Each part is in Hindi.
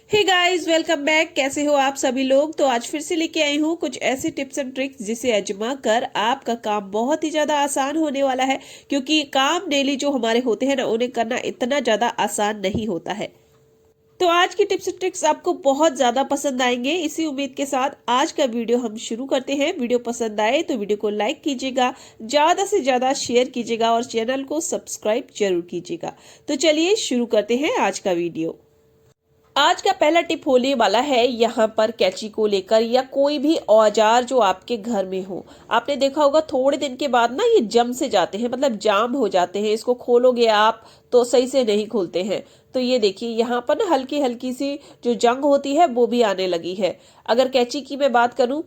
Hey guys, welcome back. कैसे हो आप सभी लोग। तो आज फिर से लेके आई हूँ कुछ ऐसे टिप्स एंड ट्रिक्स जिसे आजमा कर आपका काम बहुत ही ज्यादा आसान होने वाला है। क्योंकि काम डेली जो हमारे होते हैं ना, उन्हें करना इतना ज्यादा आसान नहीं होता है। तो आज की टिप्स एंड ट्रिक्स आपको बहुत ज्यादा पसंद आएंगे। इसी उम्मीद के साथ आज का वीडियो हम शुरू करते हैं। वीडियो पसंद आए तो वीडियो को लाइक कीजिएगा, ज्यादा से ज्यादा शेयर कीजिएगा और चैनल को सब्सक्राइब जरूर कीजिएगा। तो चलिए शुरू करते हैं आज का वीडियो। आज का पहला टिप होने वाला है यहाँ पर कैंची को लेकर या कोई भी औजार जो आपके घर में हो। आपने देखा होगा थोड़े दिन के बाद ना ये जम से जाते हैं, मतलब जाम हो जाते हैं। इसको खोलोगे आप तो सही से नहीं खुलते हैं। तो ये देखिए यहाँ पर ना हल्की हल्की सी जो जंग होती है वो भी आने लगी है। अगर कैंची की मैं बात करूं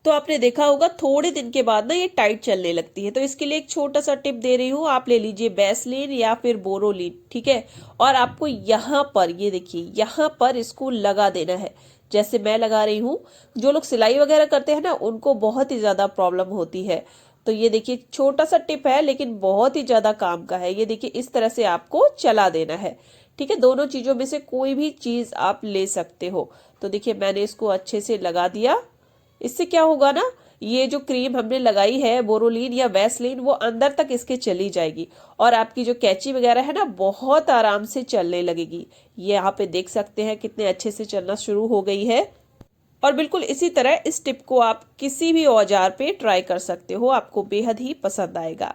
तो आपने देखा होगा थोड़े दिन के बाद ना ये टाइट चलने लगती है। तो इसके लिए एक छोटा सा टिप दे रही हूँ। आप ले लीजिए वैसलीन या फिर बोरोलीन, ठीक है। और आपको यहाँ पर ये देखिए, यहाँ पर इसको लगा देना है जैसे मैं लगा रही हूँ। जो लोग सिलाई वगैरह करते हैं ना, उनको बहुत ही ज्यादा प्रॉब्लम होती है। तो ये देखिए छोटा सा टिप है लेकिन बहुत ही ज्यादा काम का है। ये देखिए इस तरह से आपको चला देना है, ठीक है। दोनों चीजों में से कोई भी चीज आप ले सकते हो। तो देखिए मैंने इसको अच्छे से लगा दिया। इससे क्या होगा ना, ये जो क्रीम हमने लगाई है बोरोलीन या वैसलीन, वो अंदर तक इसके चली जाएगी और आपकी जो कैंची वगैरह है ना, बहुत आराम से चलने लगेगी। ये यहाँ पे देख सकते हैं कितने अच्छे से चलना शुरू हो गई है। और बिल्कुल इसी तरह इस टिप को आप किसी भी औजार पे ट्राई कर सकते हो, आपको बेहद ही पसंद आएगा।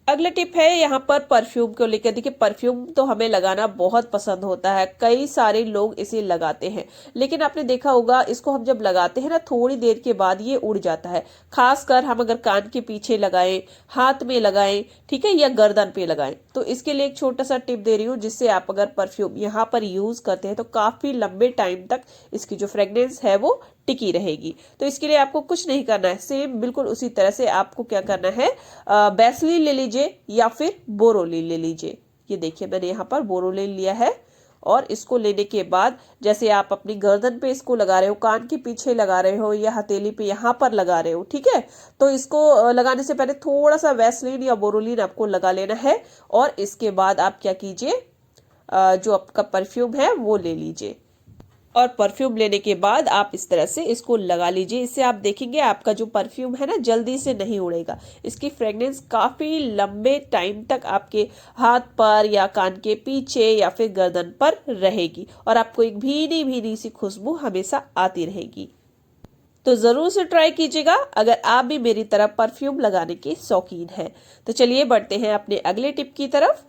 अगला टिप है यहाँ पर परफ्यूम को लेकर। देखिए परफ्यूम तो हमें लगाना बहुत पसंद होता है, कई सारे लोग इसे लगाते हैं। लेकिन आपने देखा होगा इसको हम जब लगाते हैं ना, थोड़ी देर के बाद ये उड़ जाता है। खासकर हम अगर कान के पीछे लगाएं, हाथ में लगाएं, ठीक है, या गर्दन पे लगाएं। तो इसके लिए एक छोटा सा टिप दे रही हूँ, जिससे आप अगर परफ्यूम यहाँ पर यूज करते हैं तो काफी लंबे टाइम तक इसकी जो फ्रेग्रेंस है वो टिकी रहेगी। तो इसके लिए आपको कुछ नहीं करना है, सेम बिल्कुल उसी तरह से आपको क्या करना है, वैसलीन ले लीजिए या फिर बोरोलीन ले लीजिए। ये देखिए मैंने यहाँ पर बोरोलीन लिया है। और इसको लेने के बाद जैसे आप अपनी गर्दन पे इसको लगा रहे हो, कान के पीछे लगा रहे हो या हथेली पे यहाँ पर लगा रहे हो, ठीक है। तो इसको लगाने से पहले थोड़ा सा वैसलीन या बोरोलीन आपको लगा लेना है। और इसके बाद आप क्या कीजिए, जो आपका परफ्यूम है वो ले लीजिए। और परफ्यूम लेने के बाद आप इस तरह से इसको लगा लीजिए। इससे आप देखेंगे आपका जो परफ्यूम है ना, जल्दी से नहीं उड़ेगा। इसकी फ्रेग्रेंस काफी लंबे टाइम तक आपके हाथ पर या कान के पीछे या फिर गर्दन पर रहेगी और आपको एक भीनी भीनी सी खुशबू हमेशा आती रहेगी। तो जरूर से ट्राई कीजिएगा अगर आप भी मेरी तरह परफ्यूम लगाने के शौकीन हैं। तो चलिए बढ़ते हैं अपने अगले टिप की तरफ।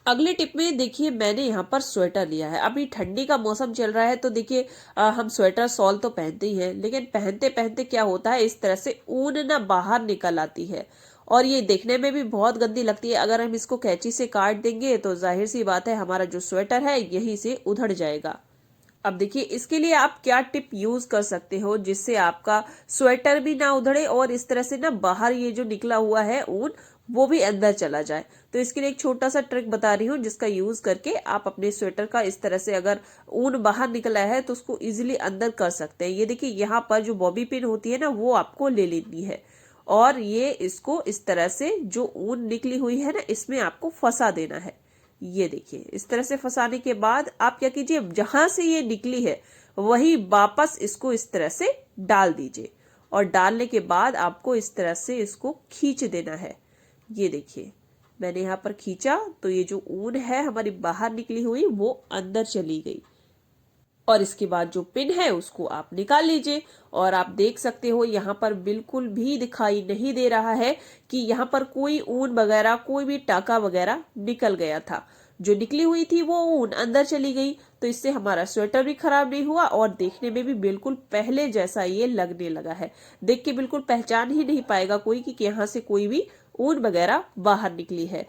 अगले टिप में देखिए मैंने यहाँ पर स्वेटर लिया है। अभी ठंडी का मौसम चल रहा है तो देखिए हम स्वेटर सॉल तो पहनते ही हैं, लेकिन पहनते पहनते क्या होता है, इस तरह से ऊन ना बाहर निकल आती है और ये देखने में भी बहुत गंदी लगती है। अगर हम इसको कैंची से काट देंगे तो जाहिर सी बात है हमारा जो स्वेटर है यहीं से उधड़ जाएगा। अब देखिए इसके लिए आप क्या टिप यूज कर सकते हो जिससे आपका स्वेटर भी ना उधड़े और इस तरह से ना बाहर ये जो निकला हुआ है ऊन वो भी अंदर चला जाए। तो इसके लिए एक छोटा सा ट्रिक बता रही हूँ जिसका यूज करके आप अपने स्वेटर का इस तरह से, अगर ऊन बाहर निकला है तो उसको इजिली अंदर कर सकते हैं। ये देखिए यहाँ पर जो बॉबी पिन होती है ना, वो आपको ले लेनी है और ये इसको इस तरह से जो ऊन निकली हुई है ना, इसमें आपको फंसा देना है। ये देखिए इस तरह से फंसाने के बाद आप क्या कीजिए, जहां से ये निकली है वही वापस इसको इस तरह से डाल दीजिए। और डालने के बाद आपको इस तरह से इसको खींच देना है। ये देखिए मैंने यहाँ पर खींचा तो ये जो ऊन है हमारी बाहर निकली हुई वो अंदर चली गई। और इसके बाद जो पिन है उसको आप निकाल लीजिए और आप देख सकते हो यहाँ पर बिल्कुल भी दिखाई नहीं दे रहा है कि यहाँ पर कोई ऊन वगैरह, कोई भी टाका वगैरह निकल गया था। जो निकली हुई थी वो ऊन अंदर चली गई। तो इससे हमारा स्वेटर भी खराब नहीं हुआ और देखने में भी बिल्कुल पहले जैसा ये लगने लगा है। देख के बिल्कुल पहचान ही नहीं पाएगा कोई कि यहाँ से कोई भी ऊन वगैरह बाहर निकली है।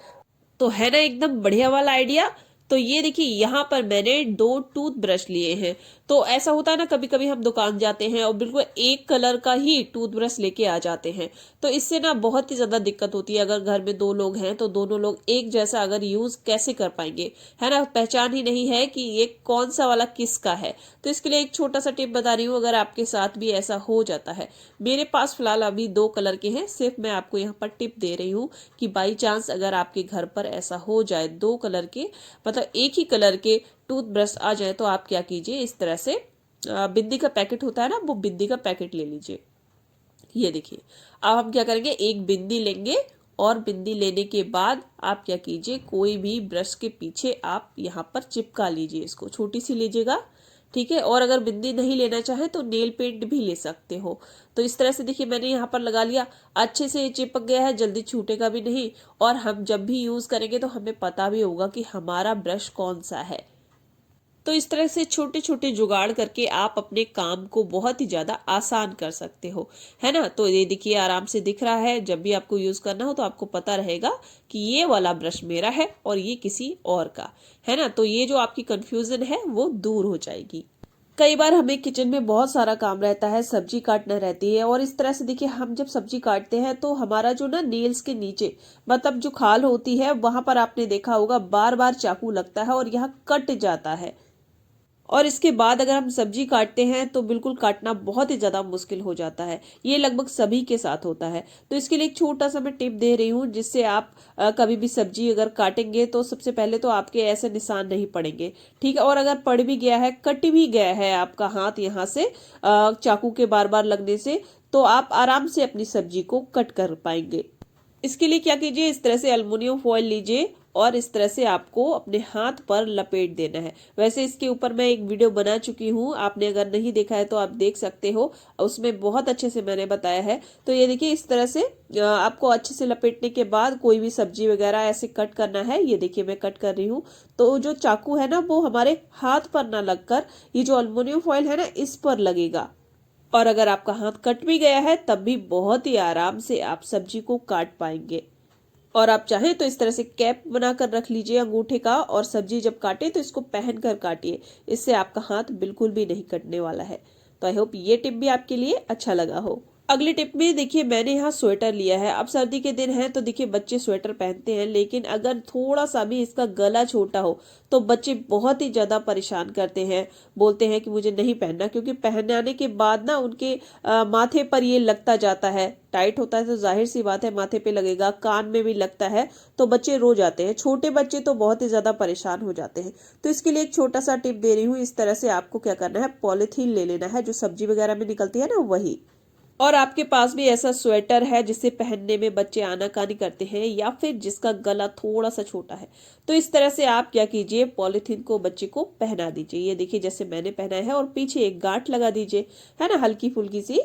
तो है ना एकदम बढ़िया वाला आइडिया। तो ये देखिए यहाँ पर मैंने 2 टूथब्रश लिए हैं। तो ऐसा होता है ना, कभी कभी हम दुकान जाते हैं और बिल्कुल एक कलर का ही टूथब्रश लेके आ जाते हैं। तो इससे ना बहुत ही ज्यादा दिक्कत होती है। अगर घर में 2 लोग हैं तो दोनों लोग एक जैसा अगर यूज कैसे कर पाएंगे, है ना, पहचान ही नहीं है कि ये कौन सा वाला किसका है। तो इसके लिए एक छोटा सा टिप बता रही हूँ, अगर आपके साथ भी ऐसा हो जाता है। मेरे पास फिलहाल अभी 2 कलर के हैं, सिर्फ मैं आपको यहाँ पर टिप दे रही हूँ कि बाई चांस अगर आपके घर पर ऐसा हो जाए 2 कलर के, मतलब मतलब एक ही कलर के टूथब्रश आ जाए तो आप क्या कीजिए, इस तरह से बिंदी का पैकेट होता है ना, वो बिंदी का पैकेट ले लीजिए। ये देखिए, अब हम क्या करेंगे, एक बिंदी लेंगे और बिंदी लेने के बाद आप क्या कीजिए, कोई भी ब्रश के पीछे आप यहाँ पर चिपका लीजिए, इसको छोटी सी लीजिएगा, ठीक है। और अगर बिंदी नहीं लेना चाहे तो नेल पेंट भी ले सकते हो। तो इस तरह से देखिए मैंने यहाँ पर लगा लिया, अच्छे से चिपक गया है, जल्दी छूटेगा भी नहीं। और हम जब भी यूज करेंगे तो हमें पता भी होगा कि हमारा ब्रश कौन सा है। तो इस तरह से छोटे छोटे जुगाड़ करके आप अपने काम को बहुत ही ज्यादा आसान कर सकते हो, है ना। तो ये देखिए आराम से दिख रहा है, जब भी आपको यूज करना हो तो आपको पता रहेगा कि ये वाला ब्रश मेरा है और ये किसी और का, है ना। तो ये जो आपकी कंफ्यूजन है वो दूर हो जाएगी। कई बार हमें किचन में बहुत सारा काम रहता है, सब्जी काटना रहती है, और इस तरह से देखिए हम जब सब्जी काटते हैं तो हमारा जो ना नेल्स के नीचे, मतलब जो खाल होती है वहां पर आपने देखा होगा बार बार चाकू लगता है और यहाँ कट जाता है। और इसके बाद अगर हम सब्जी काटते हैं तो बिल्कुल काटना बहुत ही ज्यादा मुश्किल हो जाता है। ये लगभग सभी के साथ होता है। तो इसके लिए एक छोटा सा मैं टिप दे रही हूँ, जिससे आप कभी भी सब्जी अगर काटेंगे तो सबसे पहले तो आपके ऐसे निशान नहीं पड़ेंगे, ठीक है। और अगर पड़ भी गया है, कट भी गया है आपका हाथ यहाँ से चाकू के बार बार लगने से, तो आप आराम से अपनी सब्जी को कट कर पाएंगे। इसके लिए क्या कीजिए, इस तरह से एल्युमिनियम फॉयल लीजिए और इस तरह से आपको अपने हाथ पर लपेट देना है। वैसे इसके ऊपर मैं एक वीडियो बना चुकी हूँ, आपने अगर नहीं देखा है तो आप देख सकते हो, उसमें बहुत अच्छे से मैंने बताया है। तो ये देखिए इस तरह से आपको अच्छे से लपेटने के बाद कोई भी सब्जी वगैरह ऐसे कट करना है। ये देखिए मैं कट कर रही हूँ, तो जो चाकू है ना वो हमारे हाथ पर ना लगकर ये जो एल्युमिनियम फॉयल है ना इस पर लगेगा। और अगर आपका हाथ कट भी गया है तब भी बहुत ही आराम से आप सब्जी को काट पाएंगे। और आप चाहें तो इस तरह से कैप बनाकर रख लीजिए अंगूठे का, और सब्जी जब काटे तो इसको पहन कर काटिए, इससे आपका हाथ बिल्कुल भी नहीं कटने वाला है। तो आई होप ये टिप भी आपके लिए अच्छा लगा हो। अगली टिप में देखिए मैंने यहाँ स्वेटर लिया है। अब सर्दी के दिन है तो देखिए बच्चे स्वेटर पहनते हैं, लेकिन अगर थोड़ा सा भी इसका गला छोटा हो तो बच्चे बहुत ही ज्यादा परेशान करते हैं, बोलते हैं कि मुझे नहीं पहनना, क्योंकि पहनाने के बाद ना उनके माथे पर ये लगता जाता है, टाइट होता है तो जाहिर सी बात है माथे पे लगेगा, कान में भी लगता है, तो बच्चे रो जाते हैं। छोटे बच्चे तो बहुत ही ज्यादा परेशान हो जाते हैं। तो इसके लिए एक छोटा सा टिप दे रही हूँ। इस तरह से आपको क्या करना है, पॉलिथीन ले लेना है, जो सब्जी वगैरह में निकलती है ना वही। और आपके पास भी ऐसा स्वेटर है जिसे पहनने में बच्चे आनाकानी करते हैं, या फिर जिसका गला थोड़ा सा छोटा है, तो इस तरह से आप क्या कीजिए, पॉलिथीन को बच्चे को पहना दीजिए। ये देखिए जैसे मैंने पहना है, और पीछे एक गांठ लगा दीजिए, है ना, हल्की फुल्की सी।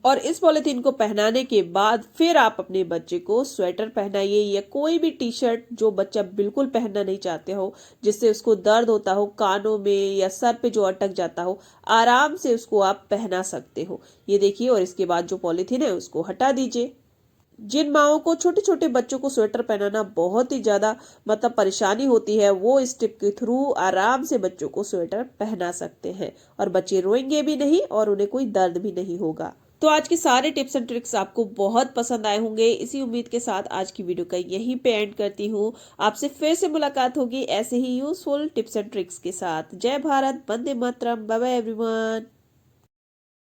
और इस पॉलिथीन को पहनाने के बाद फिर आप अपने बच्चे को स्वेटर पहनाइए, या कोई भी टी शर्ट जो बच्चा बिल्कुल पहनना नहीं चाहते हो, जिससे उसको दर्द होता हो कानों में या सर पे जो अटक जाता हो, आराम से उसको आप पहना सकते हो। ये देखिए, और इसके बाद जो पॉलिथीन है उसको हटा दीजिए। जिन माओं को छोटे छोटे बच्चों को स्वेटर पहनाना बहुत ही ज्यादा मतलब परेशानी होती है, वो इस टिप के थ्रू आराम से बच्चों को स्वेटर पहना सकते हैं, और बच्चे रोएंगे भी नहीं और उन्हें कोई दर्द भी नहीं होगा। तो आज के सारे टिप्स एंड ट्रिक्स आपको बहुत पसंद आए होंगे। इसी उम्मीद के साथ आज की वीडियो का यहीं पे एंड करती हूँ। आपसे फिर से मुलाकात होगी ऐसे ही यूजफुल टिप्स एंड ट्रिक्स के साथ। जय Bharat, Vande Mataram, bye bye everyone.